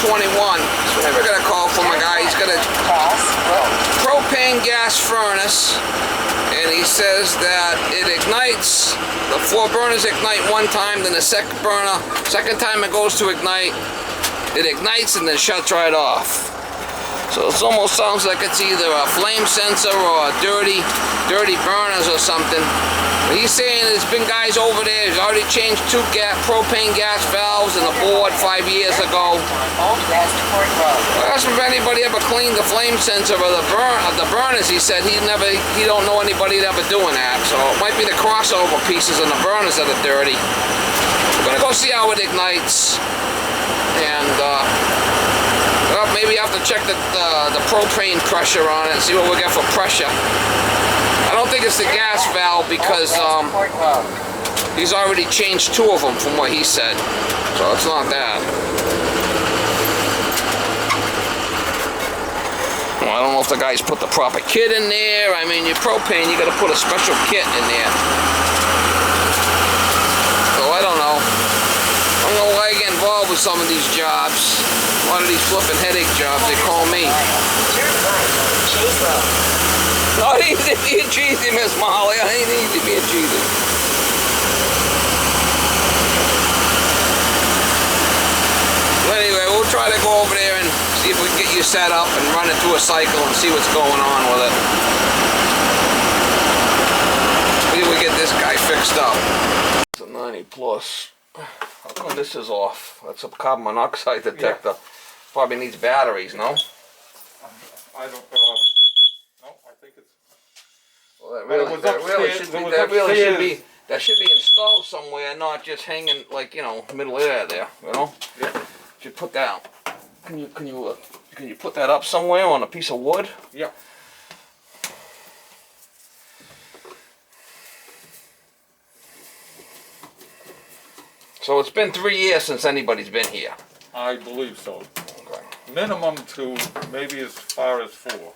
So maybe I got a call from a guy. He's got a propane gas furnace, and he says that it ignites. The 4 burners ignite one time, then the second time it goes to ignite, it ignites and then shuts right off. So it almost sounds like it's either a flame sensor or a dirty burners or something. But he's saying there's been guys over there who's already changed 2 propane gas valves in the board 5 years ago. I asked him if anybody ever cleaned the flame sensor of the burners. He said he don't know anybody ever doing that. So it might be the crossover pieces in the burners that are dirty. We're gonna go see how it ignites, and well, maybe I have to check the propane pressure on it and see what we get for pressure. I don't think it's the gas valve because he's already changed 2 of them from what he said, so it's not that. Well, I don't know if the guys put the proper kit in there. I mean, your propane, you got to put a special kit in there. So I don't know. I don't know why I get involved with some of these jobs. A lot of these flipping headache jobs, they call me. No, it ain't being cheesy, Miss Molly. I ain't easy being cheesy. But anyway, we'll try to go over there and see if we can get you set up and run it through a cycle and see what's going on with it. See if we get this guy fixed up. It's a 90 plus. How come this is off? That's a carbon monoxide detector. Yeah. Probably needs batteries, no? I don't know. No, I think it's... Well, that should be installed somewhere, not just hanging like, you know, middle of there, you know? Yeah. Should put that. Can you put that up somewhere on a piece of wood? Yeah. So it's been 3 years since anybody's been here. I believe so. Okay. Minimum 2, maybe as far as 4.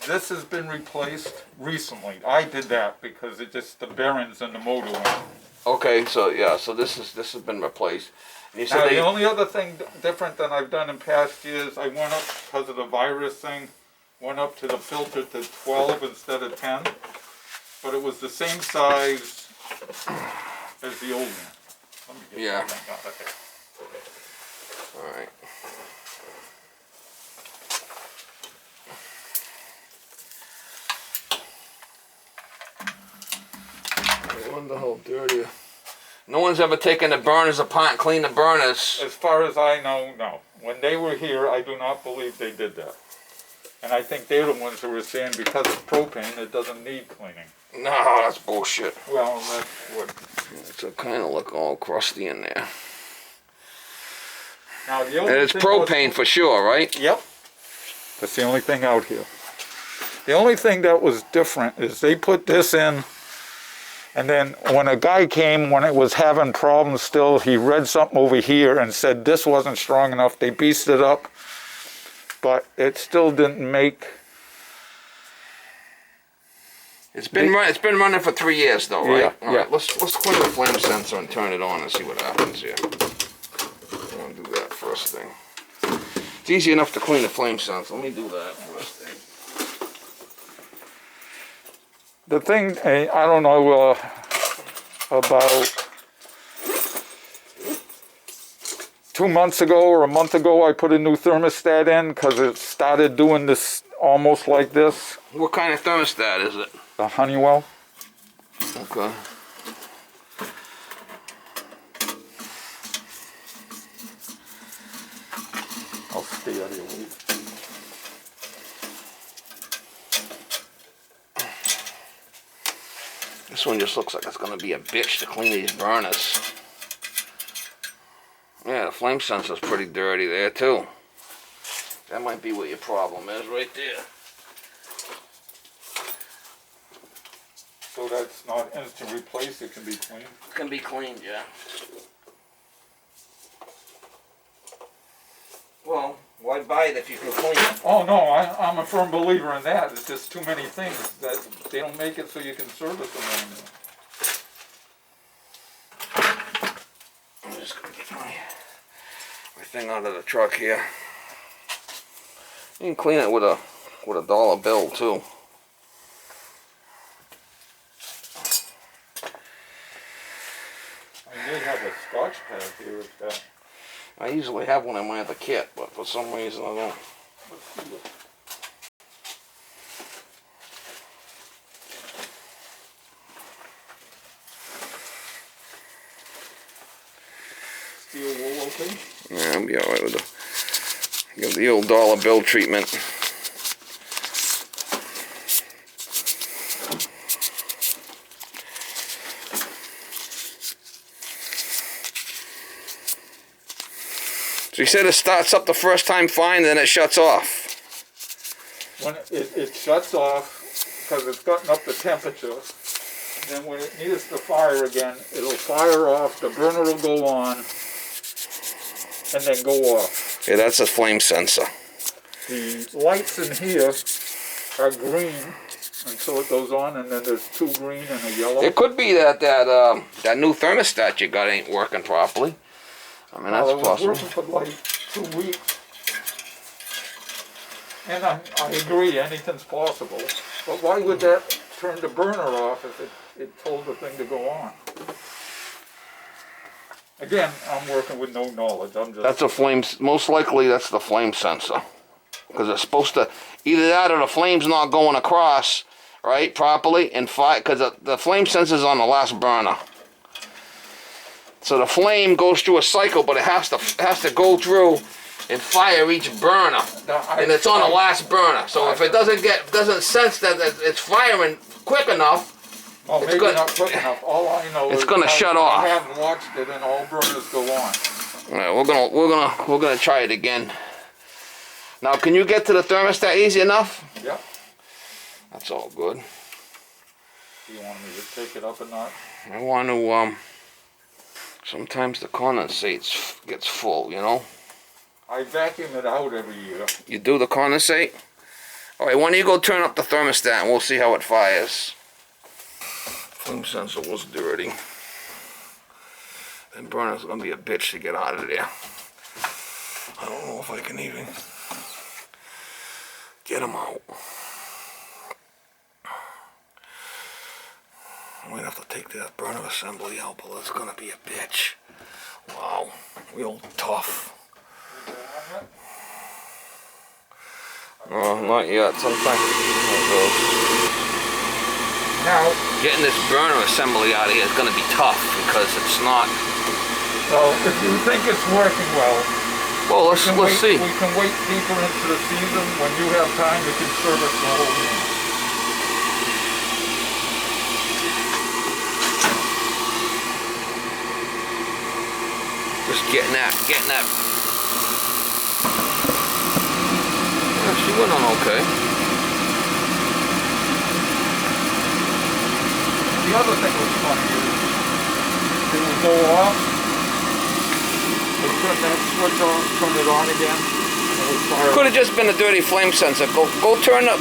This has been replaced recently. I did that because it just the bearings and the motor went. Okay, so yeah, so this has been replaced. And you said now, the only other thing different than I've done in past years, I went up because of the virus thing. Went up to the filter to 12 instead of 10, but it was the same size as the old one. Let me get yeah. that out of there. All right. I wonder how dirty. No one's ever taken the burners apart and cleaned the burners. As far as I know, no. When they were here, I do not believe they did that. And I think they're the ones who were saying because it's propane, it doesn't need cleaning. No, that's bullshit. Well, that's what... It's a kind of look all crusty in there. Now, the only and it's propane for sure, right? Yep. That's the only thing out here. The only thing that was different is they put this in, and then when a guy came, when it was having problems still, he read something over here and said this wasn't strong enough. They beefed it up, but it still didn't make... It's been running for 3 years though, right? Yeah. All right, let's clean the flame sensor and turn it on and see what happens here. I'm gonna do that first thing. It's easy enough to clean the flame sensor. Let me do that first thing. The thing, I don't know about 2 months ago or a month ago, I put a new thermostat in because it started doing this almost like this. What kind of thermostat is it? A Honeywell. Okay. I'll stay out of your way. This one just looks like it's going to be a bitch to clean these burners. Yeah, the flame sensor's pretty dirty there too. That might be what your problem is right there. So that's not instant replace, it can be cleaned? It can be cleaned, yeah. Well, why buy it if you can clean it? Oh no, I'm a firm believer in that. It's just too many things that they don't make it so you can service them anymore. I'm just going to get my thing out of the truck here. You can clean it with a dollar bill too. I may have a Scotch pad here if that. I usually have one in my other kit, but for some reason I don't. Let's see it. Steel wool okay? Yeah, I'll be alright with give the old dollar bill treatment. So you said it starts up the first time fine, then it shuts off. When it shuts off because it's gotten up the temperature. And then when it needs to fire again, it'll fire off, the burner will go on, and then go off. Yeah, that's a flame sensor. The lights in here are green until it goes on, and then there's two green and a yellow. It could be that new thermostat you got ain't working properly. I mean, that's possible. It was working for like 2 weeks. And I agree, anything's possible. But why would that turn the burner off if it told the thing to go on? Again, I'm working with no knowledge. I'm just. That's a flame. Most likely, that's the flame sensor, because it's supposed to either that or the flame's not going across right properly and fire. Because the flame sensor's on the last burner. So the flame goes through a cycle, but it has to go through and fire each burner, and it's on the last burner. So if it doesn't sense that it's firing quick enough, oh, maybe not quick enough. All I know it's is gonna shut off. I haven't watched it, and all burners go on. All right, we're gonna try it again. Now, can you get to the thermostat easy enough? Yep. That's all good. Do you want me to take it up a notch? I want to. Sometimes the condensate gets full, you know. I vacuum it out every year. You do the condensate? All right, why don't you go turn up the thermostat and we'll see how it fires. Flame sensor was dirty. That burner's gonna be a bitch to get out of there. I don't know if I can even get them out. I might have to take that burner assembly out, but it's gonna be a bitch. Wow, real tough. No, not yet. Sometimes it goes. Now, getting this burner assembly out of here is going to be tough because it's not. So, if you think it's working well, let's see. We can wait deeper into the season when you have time. We can service the whole unit. Just getting that. She went on okay. The other thing was funny is it would go off, we'd turn that switch on, turn it on again, and it would fire. Could have just been a dirty flame sensor. Go turn the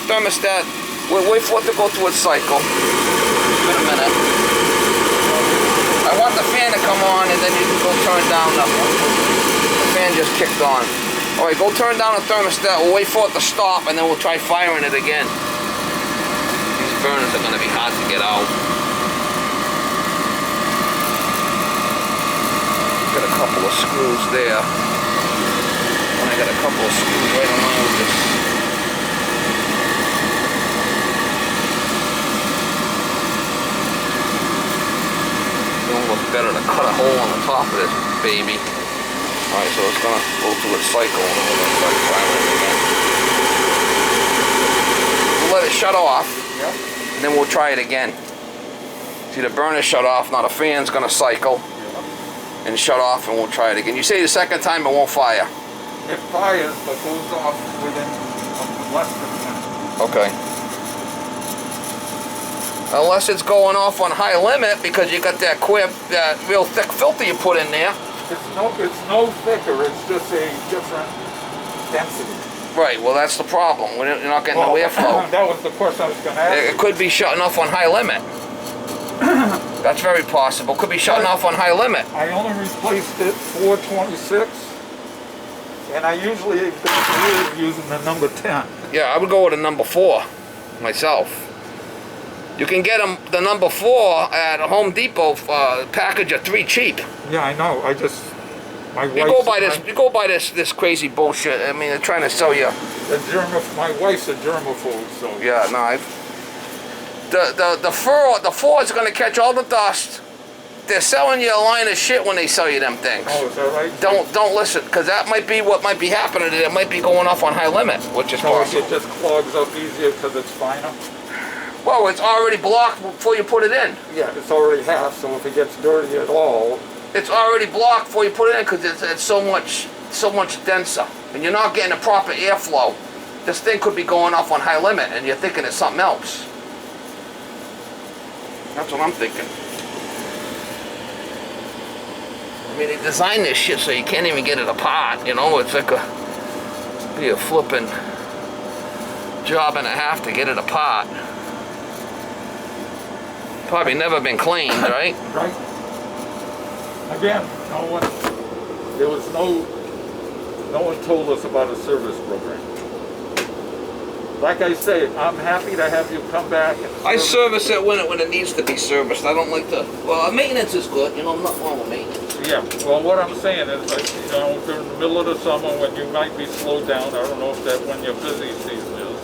thermostat. Wait for it to go through its cycle. Wait a minute. I want the fan to come on, and then you can go turn down the fan just kicked on. All right, go turn down the thermostat. We'll wait for it to stop, and then we'll try firing it again. These burners are going to be hard to get out. Got a couple of screws there. And I got a couple of screws right along with this. It'll look better to cut a hole on the top of this baby. Alright, so it's gonna go through its cycle and we're gonna start firing it again. We'll let it shut off, yep. And then we'll try it again. See, the burner shut off, now the fan's gonna cycle, yep. And shut off, and we'll try it again. You say the second time it won't fire? It fires, but goes off within less than a minute. Okay. Unless it's going off on high limit because you got that real thick filter you put in there. It's no thicker, it's just a different density. Right, well that's the problem. You're not getting no airflow. That was the question I was going to ask. It could be shutting off on high limit. That's very possible. Could be shutting off on high limit. I only replaced it 426, and I usually been using the number 10. Yeah, I would go with a number 4 myself. You can get them the number 4 at a Home Depot package of 3 cheap. Yeah, I know. I just my You go by this crazy bullshit. I mean, they're trying to sell you. My wife's a germaphobe, so Yeah, no. The 4 is gonna catch all the dust. They're selling you a line of shit when they sell you them things. Oh, is that right? Don't listen, because that might be what might be happening. It might be going off on high limit, which is possible. It just clogs up easier because it's finer. Well, it's already blocked before you put it in. Yeah, it's already half, so if it gets dirty at all, It's already blocked before you put it in because it's so much denser, and you're not getting the proper airflow. This thing could be going off on high limit, and you're thinking it's something else. That's what I'm thinking. I mean, they designed this shit so you can't even get it apart. You know, it's like be a flipping job and a half to get it apart. Probably never been cleaned, right? right? Again, there was no one told us about a service program. Like I say, I'm happy to have you come back. I service it when it needs to be serviced. I don't like to. Well, maintenance is good. You know, I'm not wrong with maintenance. Yeah. Well, what I'm saying is, like, you know, during the middle of the summer when you might be slowed down, I don't know if that when your busy season is.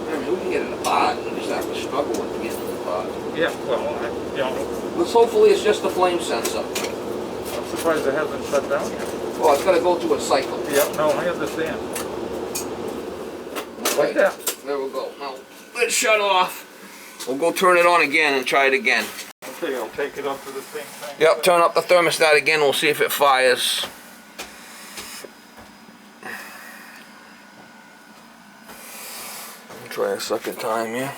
I mean, we can get it apart. We just have to struggle with getting it apart. Yeah. Well, you know. But hopefully, it's just the flame sensor. I'm surprised it hasn't shut down yet. Well, it's got to go through a cycle. Yeah, no, I understand. Like that. There we go. Now, let's shut off. We'll go turn it on again and try it again. Okay, I'll take it up to the same thing. Yep, turn up the thermostat again. We'll see if it fires. Try a second time, yeah.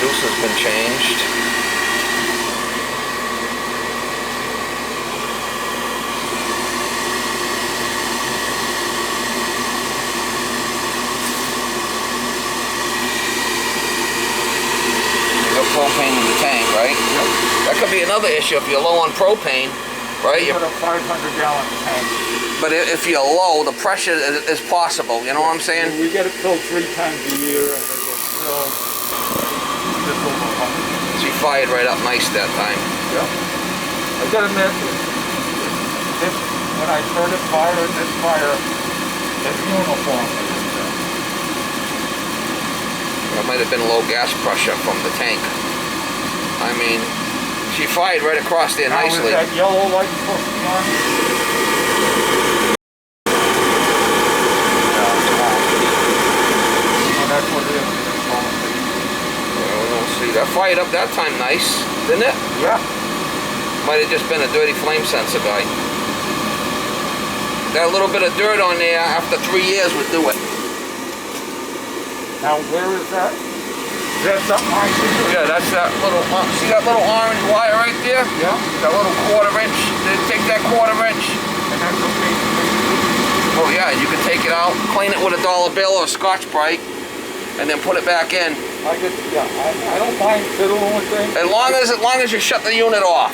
Has been changed. There's no propane in the tank, right? Yep. That could be another issue if you're low on propane, right? You got a 500-gallon tank. But if you're low, the pressure is possible. You know what I'm saying? We get it filled 3 times a year, and it was still just over 100. She fired right up nice that time. Yeah. I gotta admit, when I started firing this fire, it's uniform. It might have been low gas pressure from the tank. I mean, she fired right across there now nicely. Is that yellow light supposed to be on? Oh, that's what it is. That fired up that time nice, didn't it? Yeah. Might have just been a dirty flame sensor guy. That little bit of dirt on there after 3 years would do it. Now where is that? Is that something I can do? Yeah, that's that little, see that little orange wire right there? Yeah. That little 1/4 inch, they take that 1/4 inch. And that's okay. Oh yeah, you can take it out, clean it with a $1 bill or Scotch-Brite, and then put it back in. I don't mind fiddling with things. As long as you shut the unit off.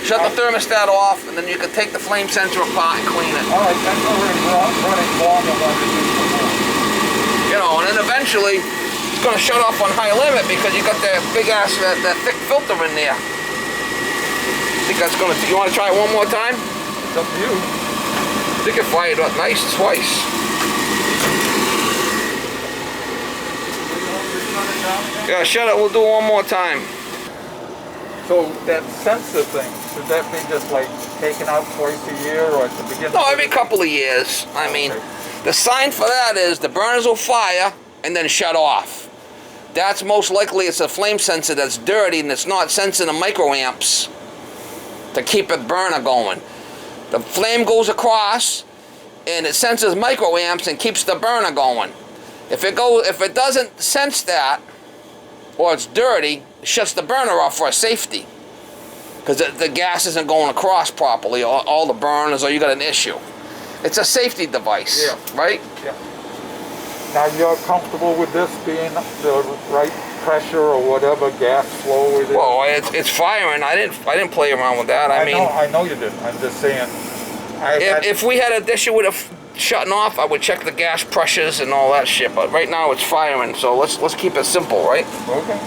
Shut the thermostat off, and then you can take the flame sensor apart and clean it. All right, that's already running longer than it is before. You know, and then eventually it's going to shut off on high limit because you got that big ass, that thick filter in there. Think that's going to, you want to try it one more time? It's up to you. I think it fired up nice twice. Yeah, shut it. We'll do it one more time. So that sensor thing, should that be just like taken out twice a year or at the beginning? No, every couple of years. I mean, the sign for that is the burners will fire and then shut off. That's most likely it's a flame sensor that's dirty and it's not sensing the microamps to keep the burner going. The flame goes across and it senses microamps and keeps the burner going. If it doesn't sense that, or it's dirty, it shuts the burner off for a safety. Because the gas isn't going across properly, all the burners, or you got an issue. It's a safety device, right? Yeah. Now you're comfortable with this being the right pressure or whatever gas flow it is? Well, it's firing. I didn't play around with that. I know you didn't. I'm just saying. If we had an issue with it shutting off, I would check the gas pressures and all that shit. But right now it's firing, so let's keep it simple, right? Okay.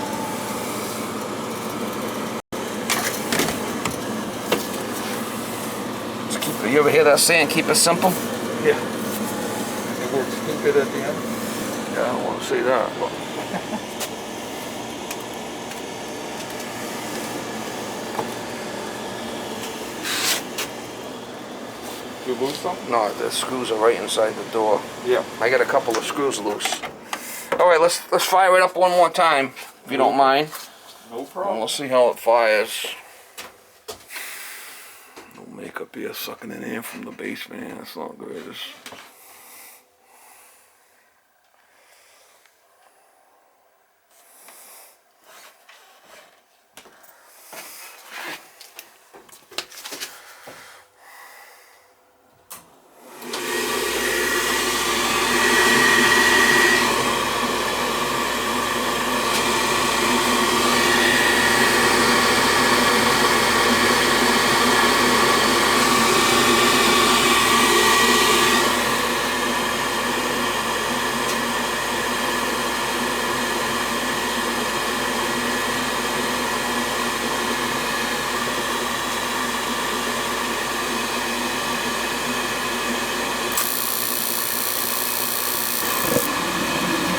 Let's keep it. You ever hear that saying? Keep it simple. Yeah. It works stupid at the end. Yeah, I don't want to say that. But. You lose something? No, the screws are right inside the door. Yeah. I got a couple of screws loose. All right, let's fire it up one more time, if you don't mind. No problem. And we'll see how it fires. No makeup here, sucking in air from the basement. Yeah, that's not good.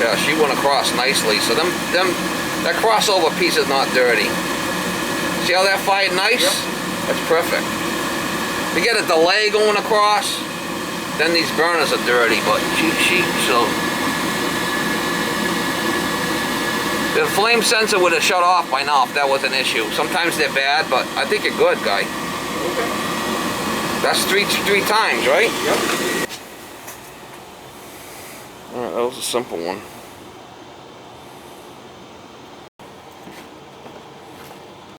Yeah, she went across nicely. So that crossover piece is not dirty. See how that fired nice? Yep. That's perfect. If you get a delay going across, then these burners are dirty. But so the flame sensor would have shut off by now if that was an issue. Sometimes they're bad, but I think you're good, guy. Okay. That's three times, right? Yep. Alright, that was a simple one.